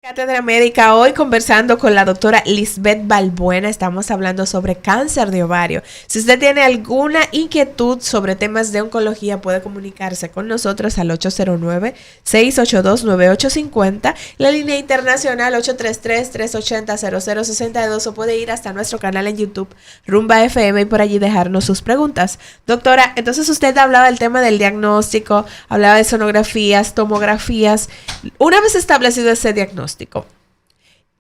Cátedra Médica, hoy conversando con la doctora Lisbeth Balbuena, estamos hablando sobre cáncer de ovario. Si usted tiene alguna inquietud sobre temas de oncología, puede comunicarse con nosotros al 809-682-9850, la línea internacional 833-380-0062, o puede ir hasta nuestro canal en YouTube, Rumba FM, y por allí dejarnos sus preguntas. Doctora, entonces usted hablaba del tema del diagnóstico, hablaba de sonografías, tomografías. Una vez establecido ese diagnóstico,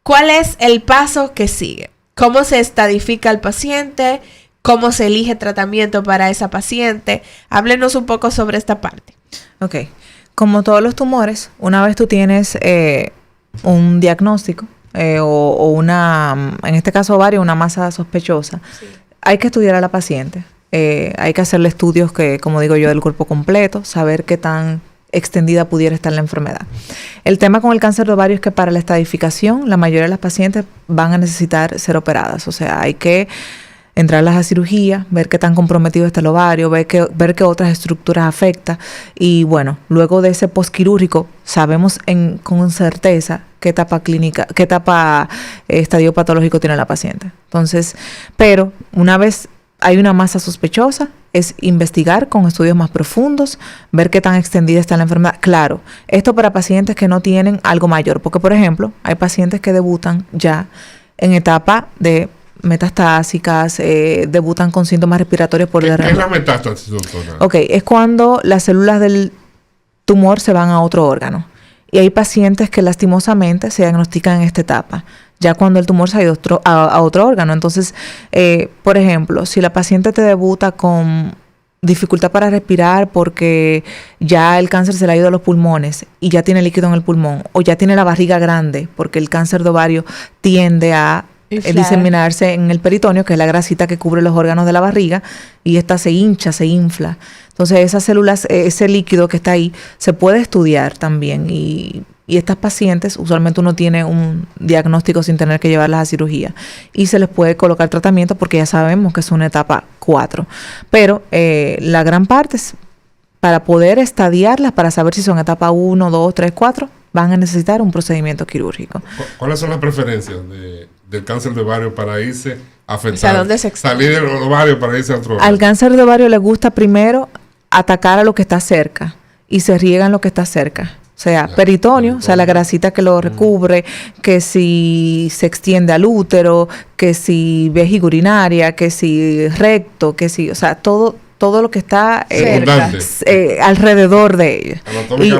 ¿cuál es el paso que sigue? ¿Cómo se estadifica al paciente? ¿Cómo se elige tratamiento para esa paciente? Háblenos un poco sobre esta parte. Ok. Como todos los tumores, una vez tú tienes un diagnóstico o una, en este caso ovario, una masa sospechosa, sí, hay que estudiar a la paciente. Hay que hacerle estudios que, como digo yo, del cuerpo completo, saber qué tan extendida pudiera estar la enfermedad. El tema con el cáncer de ovario es que para la estadificación la mayoría de las pacientes van a necesitar ser operadas, o sea, hay que entrarlas a cirugía, ver qué tan comprometido está el ovario, ver qué otras estructuras afecta, y bueno, luego de ese postquirúrgico sabemos con certeza qué etapa clínica, qué etapa estadio patológico tiene la paciente. Entonces, pero una vez hay una masa sospechosa, es investigar con estudios más profundos, ver qué tan extendida está la enfermedad. Claro, esto para pacientes que no tienen algo mayor, porque por ejemplo, hay pacientes que debutan ya en etapa de metastásicas, debutan con síntomas respiratorios por derrame. ¿Qué es la metástasis, doctora? Ok, es cuando las células del tumor se van a otro órgano. Y hay pacientes que lastimosamente se diagnostican en esta etapa, ya cuando el tumor se ha ido a otro órgano. Entonces, por ejemplo, si la paciente te debuta con dificultad para respirar porque ya el cáncer se le ha ido a los pulmones y ya tiene líquido en el pulmón, o ya tiene la barriga grande porque el cáncer de ovario tiende a diseminarse en el peritoneo, que es la grasita que cubre los órganos de la barriga, y esta se hincha, se infla. Entonces esas células, ese líquido que está ahí, se puede estudiar también, y estas pacientes, usualmente uno tiene un diagnóstico sin tener que llevarlas a cirugía, y se les puede colocar tratamiento porque ya sabemos que es una etapa 4. Pero la gran parte es para poder estadiarlas, para saber si son etapa 1, 2, 3, 4, van a necesitar un procedimiento quirúrgico. ¿Cuáles son las preferencias del cáncer de ovario para irse a afectar? O sea, ¿dónde se salir del ovario para irse a otro órgano? Al cáncer de ovario le gusta primero atacar a lo que está cerca y se riega en lo que está cerca. O sea, peritoneo, o sea, la grasita que lo recubre, que si se extiende al útero, que si vejiga urinaria, que si recto, que si, o sea, todo lo que está alrededor de ella.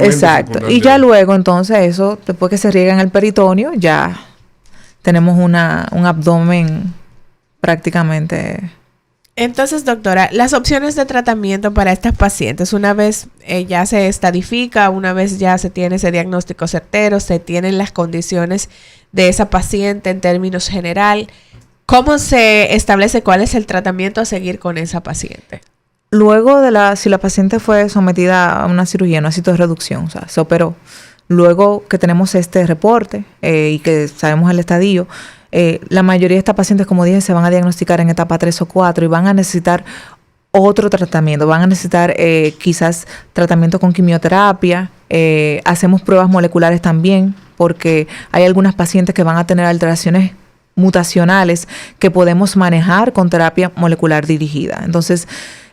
Exacto. Y ya luego, entonces, eso, después que se riega en el peritoneo, ya tenemos un abdomen prácticamente. Entonces, doctora, las opciones de tratamiento para estas pacientes, una vez ya se estadifica, una vez ya se tiene ese diagnóstico certero, se tienen las condiciones de esa paciente en términos general, ¿cómo se establece cuál es el tratamiento a seguir con esa paciente? Luego si la paciente fue sometida a una cirugía, una citorreducción, o sea, se operó, luego que tenemos este reporte y que sabemos el estadio, la mayoría de estas pacientes, como dije, se van a diagnosticar en etapa 3 o 4 y van a necesitar otro tratamiento, van a necesitar quizás tratamiento con quimioterapia, hacemos pruebas moleculares también, porque hay algunas pacientes que van a tener alteraciones mutacionales que podemos manejar con terapia molecular dirigida. Entonces,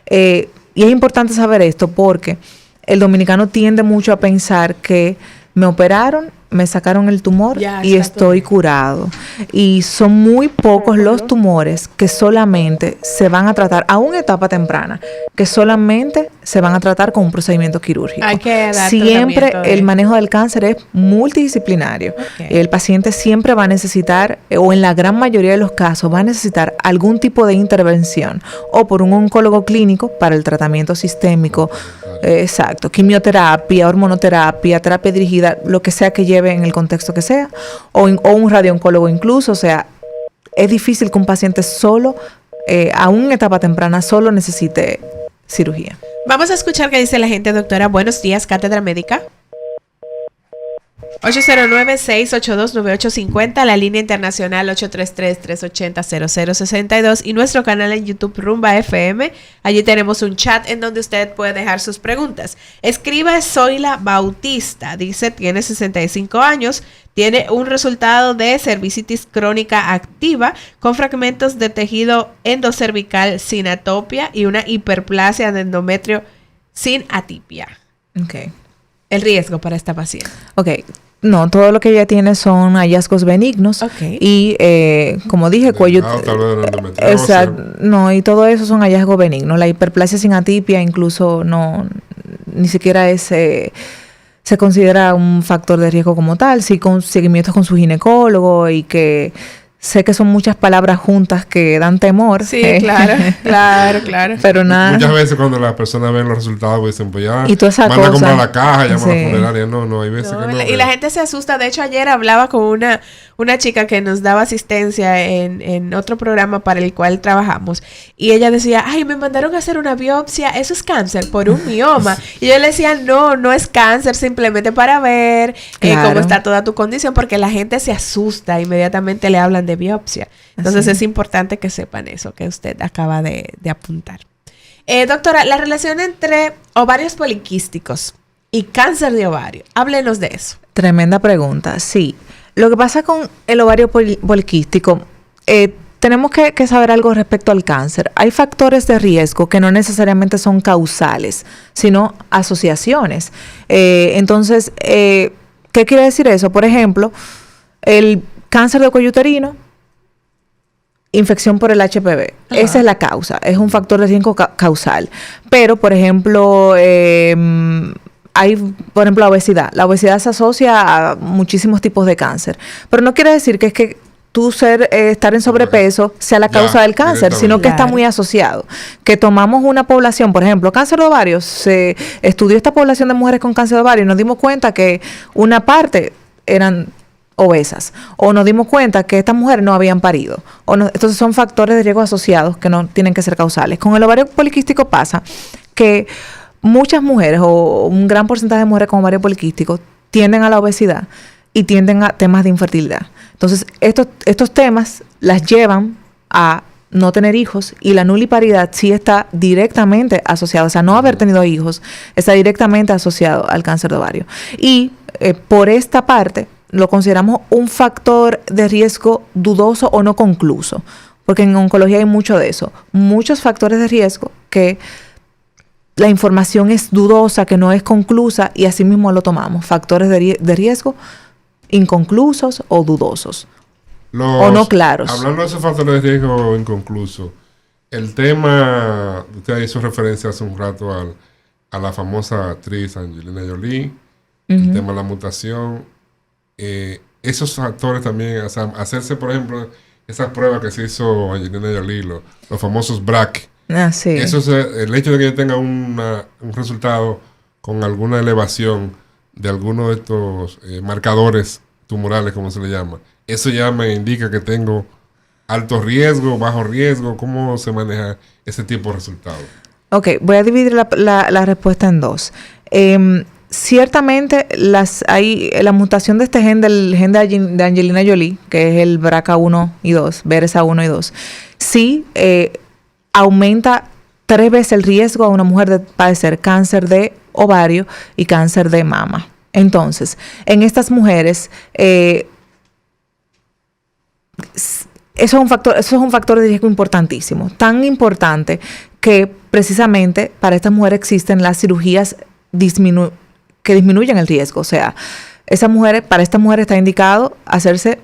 y es importante saber esto porque el dominicano tiende mucho a pensar que me operaron, me sacaron el tumor y estoy curado. Y son muy pocos los tumores que solamente se van a tratar, a una etapa temprana, que solamente se van a tratar con un procedimiento quirúrgico. Hay que dar siempre el manejo del cáncer es multidisciplinario. Okay. El paciente siempre va a necesitar, o en la gran mayoría de los casos, va a necesitar algún tipo de intervención, o por un oncólogo clínico para el tratamiento sistémico, exacto, quimioterapia, hormonoterapia, terapia dirigida, lo que sea que lleve en el contexto que sea, o un radiooncólogo incluso. O sea, es difícil que un paciente solo, a una etapa temprana, solo necesite cirugía. Vamos a escuchar qué dice la gente, doctora. Buenos días, Cátedra Médica. 809-682-9850, la línea internacional 833-380-0062 y nuestro canal en YouTube Rumba FM. Allí tenemos un chat en donde usted puede dejar sus preguntas. Escribe Zoila Bautista, dice, tiene 65 años, tiene un resultado de cervicitis crónica activa con fragmentos de tejido endocervical sin atopia y una hiperplasia de endometrio sin atipia. Okay. El riesgo para esta paciente. Ok. No, todo lo que ella tiene son hallazgos benignos. Okay. Y, como dije, cuello... tal vez de endometriosis. Exacto. No, y todo eso son hallazgos benignos. La hiperplasia sin atipia incluso no... Ni siquiera es... se considera un factor de riesgo como tal. Sí, con seguimientos con su ginecólogo y que... Sé que son muchas palabras juntas que dan temor. Sí, claro. Pero nada. Muchas veces cuando las personas ven los resultados dicen, pues ya, y toda esa manda a comprar cosa. la caja, llama Sí. a la funeraria. No, hay veces que no. Y la gente se asusta. De hecho, ayer hablaba con una chica que nos daba asistencia en otro programa para el cual trabajamos. Y ella decía, ay, me mandaron a hacer una biopsia. Eso es cáncer por un mioma. Y yo le decía, no es cáncer, simplemente para ver Claro. cómo está toda tu condición. Porque la gente se asusta. Inmediatamente le hablan de biopsia. Entonces es importante que sepan eso que usted acaba de apuntar. Doctora, la relación entre ovarios poliquísticos y cáncer de ovario. Háblenos de eso. Tremenda pregunta, sí. Lo que pasa con el ovario poliquístico, tenemos que saber algo respecto al cáncer. Hay factores de riesgo que no necesariamente son causales, sino asociaciones. Entonces, ¿qué quiere decir eso? Por ejemplo, el cáncer de cuello uterino, infección por el HPV. Ajá. Esa es la causa. Es un factor de riesgo causal. Pero, por ejemplo, hay, por ejemplo, la obesidad. La obesidad se asocia a muchísimos tipos de cáncer. Pero no quiere decir que es que tú estar en sobrepeso sea la causa del cáncer, sino que está muy asociado. Que tomamos una población, por ejemplo, cáncer de ovario. Se estudió esta población de mujeres con cáncer de ovario y nos dimos cuenta que una parte eran obesas, o nos dimos cuenta que estas mujeres no habían parido, entonces son factores de riesgo asociados que no tienen que ser causales. Con el ovario poliquístico pasa que muchas mujeres, o un gran porcentaje de mujeres con ovario poliquístico, tienden a la obesidad y tienden a temas de infertilidad. Entonces, estos temas las llevan a no tener hijos, y la nuliparidad sí está directamente asociada, o sea, no haber tenido hijos está directamente asociado al cáncer de ovario. Y por esta parte lo consideramos un factor de riesgo dudoso o no concluso, porque en oncología hay mucho de eso, muchos factores de riesgo que la información es dudosa, que no es conclusa, y así mismo lo tomamos, factores de riesgo inconclusos o dudosos, o no claros. Hablando de esos factores de riesgo inconclusos, el tema, usted hizo referencia hace un rato a la famosa actriz Angelina Jolie, el tema de la mutación. Esos factores también, o sea, hacerse, por ejemplo, esas pruebas que se hizo Angelina Jolie, los famosos BRCA. Sí. Eso es el hecho de que yo tenga un resultado con alguna elevación de alguno de estos marcadores tumorales, como se le llama. Eso ya me indica que tengo alto riesgo, bajo riesgo. ¿Cómo se maneja ese tipo de resultados? Ok, voy a dividir la respuesta en dos. Ciertamente la mutación de este gen, del gen de Angelina Jolie, que es el BRCA1 y 2, BRCA1 y 2, sí aumenta 3 veces el riesgo a una mujer de padecer cáncer de ovario y cáncer de mama. Entonces, en estas mujeres, eso es un factor de riesgo importantísimo, tan importante que precisamente para estas mujeres existen las cirugías que disminuyen el riesgo. O sea, para esta mujer está indicado hacerse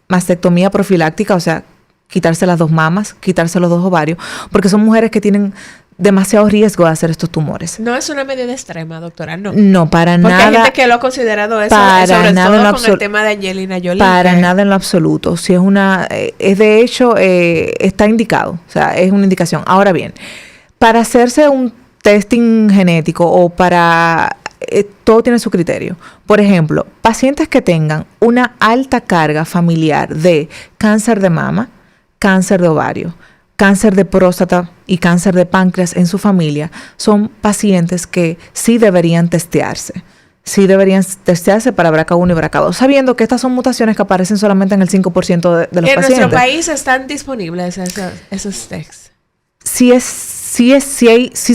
mastectomía profiláctica, o sea, quitarse las 2 mamas, quitarse los 2 ovarios, porque son mujeres que tienen demasiado riesgo de hacer estos tumores. No es una medida extrema, doctora, no. No, para nada. Porque hay gente que lo ha considerado eso, sobre todo con el tema de Angelina Jolie. Para nada en lo absoluto. Si es de hecho, está indicado, o sea, es una indicación. Ahora bien, para hacerse un testing genético o para... todo tiene su criterio. Por ejemplo, pacientes que tengan una alta carga familiar de cáncer de mama, cáncer de ovario, cáncer de próstata y cáncer de páncreas en su familia, son pacientes que sí deberían testearse. sí deberían testearse para BRCA1 y BRCA2, sabiendo que estas son mutaciones que aparecen solamente en el 5% de los pacientes. ¿En nuestro país están disponibles esos tests? Sí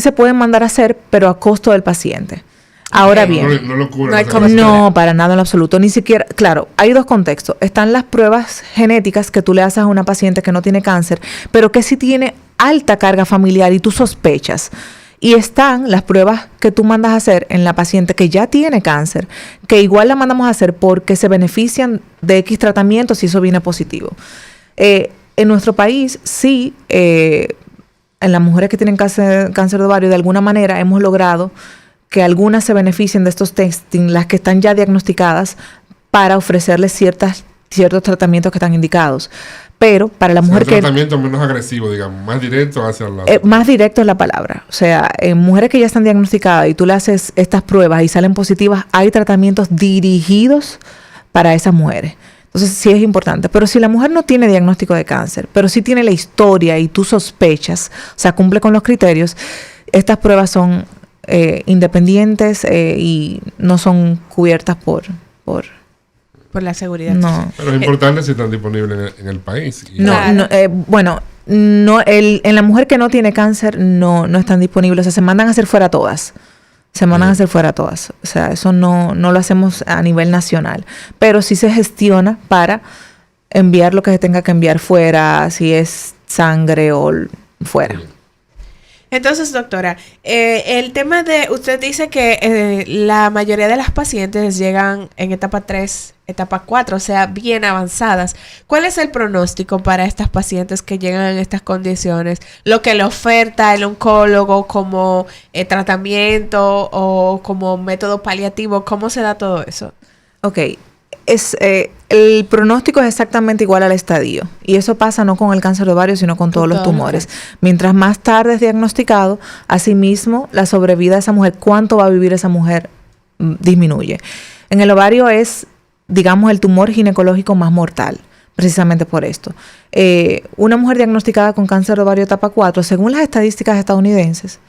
se pueden mandar a hacer, pero a costo del paciente. Ahora bien, no lo cubre, no, para nada en lo absoluto, ni siquiera, claro, hay dos contextos. Están las pruebas genéticas que tú le haces a una paciente que no tiene cáncer, pero que sí tiene alta carga familiar y tú sospechas. Y están las pruebas que tú mandas a hacer en la paciente que ya tiene cáncer, que igual la mandamos a hacer porque se benefician de X tratamientos si eso viene positivo. En nuestro país, sí, en las mujeres que tienen cáncer de ovario, de alguna manera hemos logrado que algunas se beneficien de estos testing, las que están ya diagnosticadas, para ofrecerles ciertos tratamientos que están indicados. Pero para la mujer que... Un tratamiento menos agresivo, digamos, más directo hacia la... más directo es la palabra. O sea, en mujeres que ya están diagnosticadas y tú le haces estas pruebas y salen positivas, hay tratamientos dirigidos para esas mujeres. Entonces sí es importante. Pero si la mujer no tiene diagnóstico de cáncer, pero sí tiene la historia y tú sospechas, o sea, cumple con los criterios, estas pruebas son independientes y no son cubiertas por la seguridad. No. Pero es importante si están disponibles en el país. Bueno, en la mujer que no tiene cáncer no están disponibles. O sea, se mandan a hacer fuera todas. O sea, eso no lo hacemos a nivel nacional. Pero sí se gestiona para enviar lo que se tenga que enviar fuera, si es sangre o fuera. Entonces, doctora, el tema de... Usted dice que la mayoría de las pacientes llegan en etapa 3, etapa 4, o sea, bien avanzadas. ¿Cuál es el pronóstico para estas pacientes que llegan en estas condiciones? Lo que le oferta el oncólogo como tratamiento o como método paliativo, ¿cómo se da todo eso? Ok. El pronóstico es exactamente igual al estadio. Y eso pasa no con el cáncer de ovario, sino con todos los tumores. Mientras más tarde es diagnosticado, asimismo, la sobrevida de esa mujer, cuánto va a vivir esa mujer, disminuye. En el ovario es, digamos, el tumor ginecológico más mortal, precisamente por esto. Una mujer diagnosticada con cáncer de ovario etapa 4, según las estadísticas estadounidenses,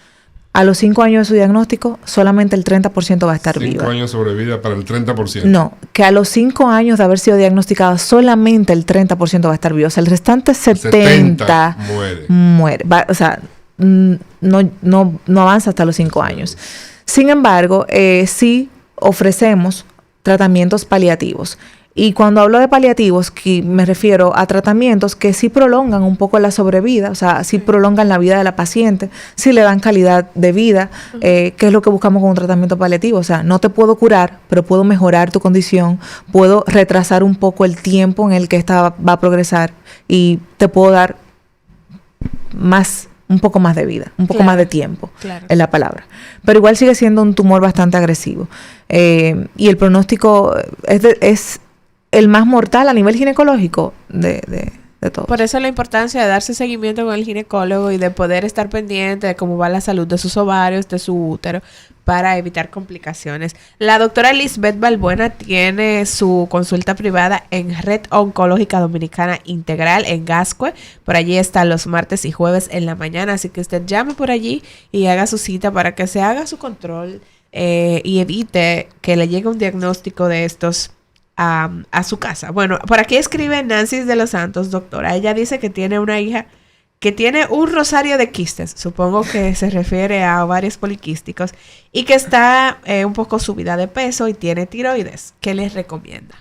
a los 5 años de su diagnóstico, solamente el 30% va a estar viva. 5 años sobrevida para el 30%. No, que a los 5 años de haber sido diagnosticada, solamente el 30% va a estar viva. O sea, el restante 70 muere. O sea, no avanza hasta los 5 años. Sin embargo, sí ofrecemos tratamientos paliativos. Y cuando hablo de paliativos, que me refiero a tratamientos que sí prolongan un poco la sobrevida, o sea, sí prolongan la vida de la paciente, sí le dan calidad de vida, que es lo que buscamos con un tratamiento paliativo. O sea, no te puedo curar, pero puedo mejorar tu condición, puedo retrasar un poco el tiempo en el que esta va a progresar y te puedo dar un poco más de vida, un poco más de tiempo, es la palabra. Pero igual sigue siendo un tumor bastante agresivo. Y el pronóstico es el más mortal a nivel ginecológico de todos. Por eso la importancia de darse seguimiento con el ginecólogo y de poder estar pendiente de cómo va la salud de sus ovarios, de su útero, para evitar complicaciones. La doctora Lisbeth Balbuena tiene su consulta privada en Red Oncológica Dominicana Integral en Gascue. Por allí está los martes y jueves en la mañana, así que usted llame por allí y haga su cita para que se haga su control y evite que le llegue un diagnóstico de estos a su casa. Bueno, por aquí escribe Nancy de los Santos, doctora. Ella dice que tiene una hija que tiene un rosario de quistes. Supongo que se refiere a ovarios poliquísticos y que está un poco subida de peso y tiene tiroides. ¿Qué les recomienda?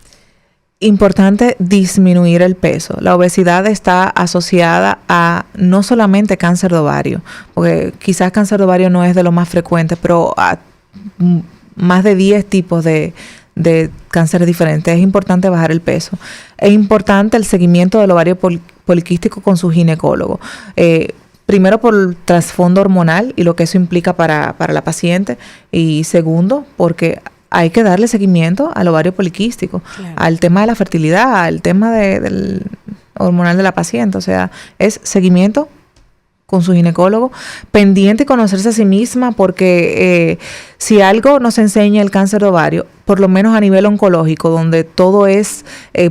Importante disminuir el peso. La obesidad está asociada a no solamente cáncer de ovario, porque quizás cáncer de ovario no es de lo más frecuente, pero a más de 10 tipos de cánceres diferentes. Es importante bajar el peso. Es importante el seguimiento del ovario poliquístico con su ginecólogo. Primero por el trasfondo hormonal y lo que eso implica para la paciente. Y segundo, porque hay que darle seguimiento al ovario poliquístico, al tema de la fertilidad, al tema del hormonal de la paciente. O sea, es seguimiento con su ginecólogo, pendiente y conocerse a sí misma, porque si algo nos enseña el cáncer de ovario, por lo menos a nivel oncológico, donde todo es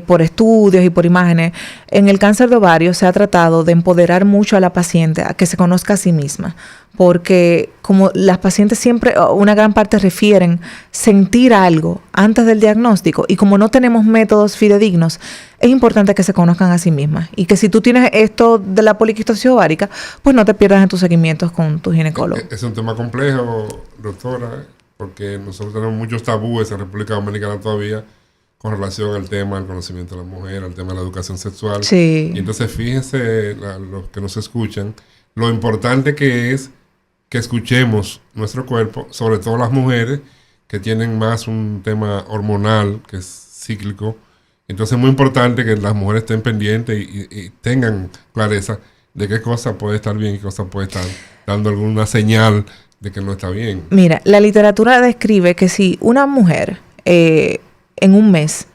por estudios y por imágenes, en el cáncer de ovario se ha tratado de empoderar mucho a la paciente a que se conozca a sí misma, porque como las pacientes siempre, una gran parte refieren sentir algo antes del diagnóstico, y como no tenemos métodos fidedignos, es importante que se conozcan a sí mismas, y que si tú tienes esto de la poliquistosis ovárica, pues no te pierdas en tus seguimientos con tu ginecólogo. Es un tema complejo, doctora, porque nosotros tenemos muchos tabúes en República Dominicana todavía con relación al tema del conocimiento de la mujer, al tema de la educación sexual. Sí. Y entonces fíjense, los que nos escuchan, lo importante que es que escuchemos nuestro cuerpo, sobre todo las mujeres que tienen más un tema hormonal, que es cíclico. Entonces es muy importante que las mujeres estén pendientes y tengan clareza de qué cosa puede estar bien y qué cosa puede estar dando alguna señal de que no está bien. Mira, la literatura describe que si una mujer en un mes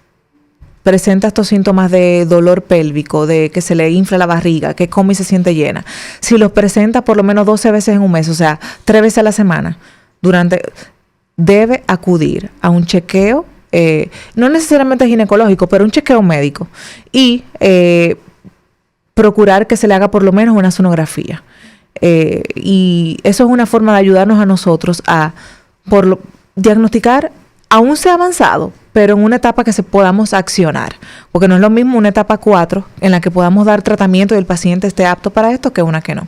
presenta estos síntomas de dolor pélvico, de que se le infla la barriga, que come y se siente llena, si los presenta por lo menos 12 veces en un mes, o sea, 3 veces a la semana, debe acudir a un chequeo, no necesariamente ginecológico, pero un chequeo médico, y procurar que se le haga por lo menos una sonografía. Y eso es una forma de ayudarnos a nosotros a diagnosticar, aún sea avanzado, pero en una etapa que se podamos accionar. Porque no es lo mismo una etapa 4 en la que podamos dar tratamiento y el paciente esté apto para esto que una que no.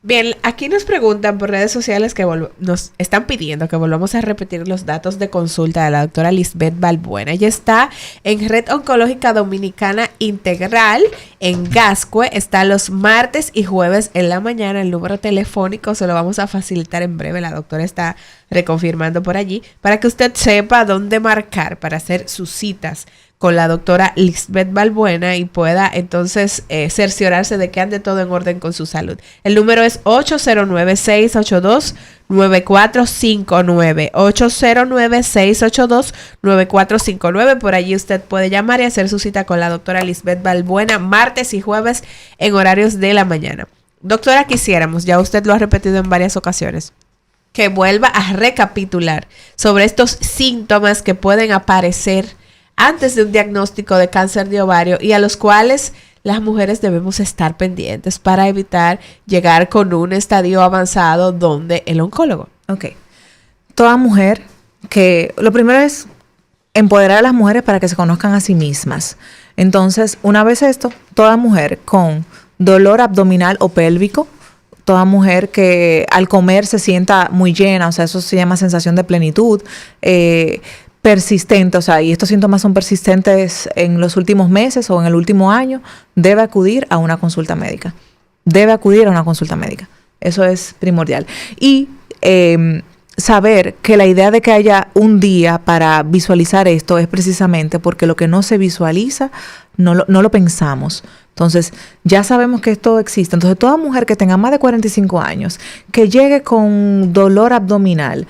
Bien, aquí nos preguntan por redes sociales que nos están pidiendo que volvamos a repetir los datos de consulta de la doctora Lisbeth Balbuena. Ella está en Red Oncológica Dominicana Integral, en Gascue. Está los martes y jueves en la mañana. El número telefónico se lo vamos a facilitar en breve. La doctora está reconfirmando por allí para que usted sepa dónde marcar para hacer sus citas con la doctora Lisbeth Balbuena y pueda entonces cerciorarse de que ande todo en orden con su salud. El número es 809-682-9459. 809-682-9459. Por allí usted puede llamar y hacer su cita con la doctora Lisbeth Balbuena martes y jueves en horarios de la mañana. Doctora, quisiéramos, ya usted lo ha repetido en varias ocasiones, que vuelva a recapitular sobre estos síntomas que pueden aparecer antes de un diagnóstico de cáncer de ovario y a los cuales las mujeres debemos estar pendientes para evitar llegar con un estadio avanzado donde el oncólogo. Ok. Toda mujer lo primero es empoderar a las mujeres para que se conozcan a sí mismas. Entonces, una vez esto, toda mujer con dolor abdominal o pélvico, toda mujer que al comer se sienta muy llena, o sea, eso se llama sensación de plenitud, persistente, o sea, y estos síntomas son persistentes en los últimos meses o en el último año, debe acudir a una consulta médica. Debe acudir a una consulta médica. Eso es primordial. Y saber que la idea de que haya un día para visualizar esto es precisamente porque lo que no se visualiza, no lo pensamos. Entonces, ya sabemos que esto existe. Entonces, toda mujer que tenga más de 45 años, que llegue con dolor abdominal,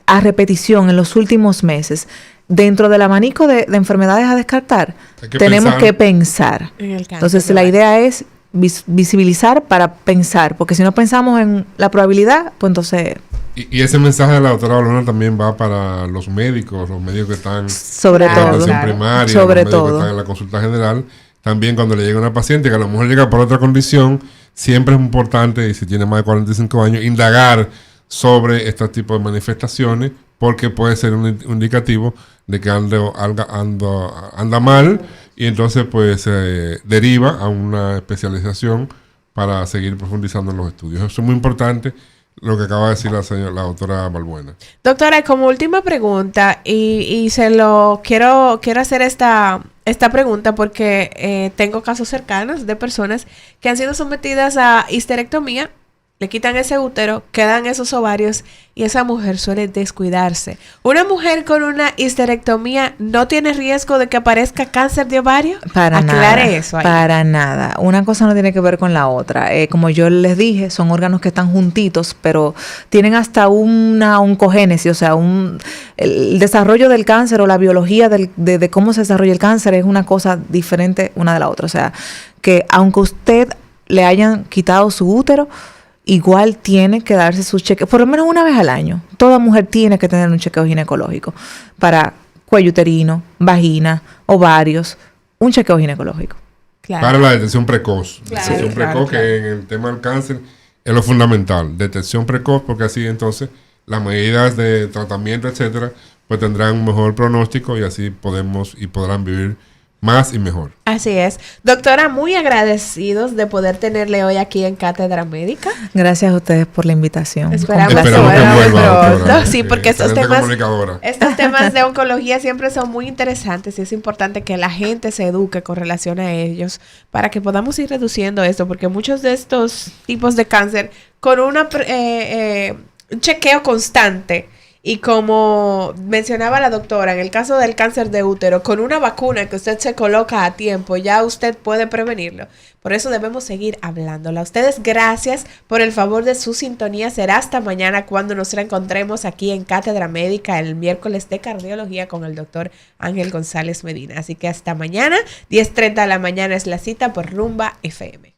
a repetición en los últimos meses, dentro del abanico de enfermedades a descartar, tenemos que pensar. Entonces, la idea es visibilizar para pensar, porque si no pensamos en la probabilidad, pues entonces... Y ese mensaje de la doctora Balbuena también va para los médicos que están sobre en la atención primaria, sobre los médicos que están en la consulta general. También cuando le llega una paciente que a lo mejor llega por otra condición, siempre es importante, y si tiene más de 45 años, indagar sobre este tipo de manifestaciones, porque puede ser un indicativo de que anda mal, y entonces pues se deriva a una especialización para seguir profundizando en los estudios. Eso es muy importante, lo que acaba de decir la doctora Balbuena. Doctora, como última pregunta, y se lo quiero hacer esta pregunta porque tengo casos cercanos de personas que han sido sometidas a histerectomía, le quitan ese útero, quedan esos ovarios y esa mujer suele descuidarse. ¿Una mujer con una histerectomía no tiene riesgo de que aparezca cáncer de ovario? Aclare eso ahí. Para nada. Una cosa no tiene que ver con la otra. Como yo les dije, son órganos que están juntitos, pero tienen hasta una oncogénesis, o sea, el desarrollo del cáncer o la biología de cómo se desarrolla el cáncer es una cosa diferente una de la otra. O sea, que aunque usted le hayan quitado su útero, igual tiene que darse sus chequeos, por lo menos una vez al año. Toda mujer tiene que tener un chequeo ginecológico para cuello uterino, vagina, ovarios, un chequeo ginecológico. Claro. Para la detección precoz. Claro, que en el tema del cáncer es lo fundamental. Detección precoz, porque así entonces las medidas de tratamiento, etcétera, pues tendrán un mejor pronóstico y así podrán vivir más y mejor. Así es. Doctora, muy agradecidos de poder tenerle hoy aquí en Cátedra Médica. Gracias a ustedes por la invitación. Esperamos que vuelva, doctora. Sí, porque estos Excelente temas de oncología siempre son muy interesantes y es importante que la gente se eduque con relación a ellos para que podamos ir reduciendo esto, porque muchos de estos tipos de cáncer con un chequeo constante. Y como mencionaba la doctora, en el caso del cáncer de útero, con una vacuna que usted se coloca a tiempo, ya usted puede prevenirlo. Por eso debemos seguir hablándola. A ustedes, gracias por el favor de su sintonía. Será hasta mañana cuando nos reencontremos aquí en Cátedra Médica el miércoles de cardiología con el doctor Ángel González Medina. Así que hasta mañana, 10:30 de la mañana es la cita por Rumba FM.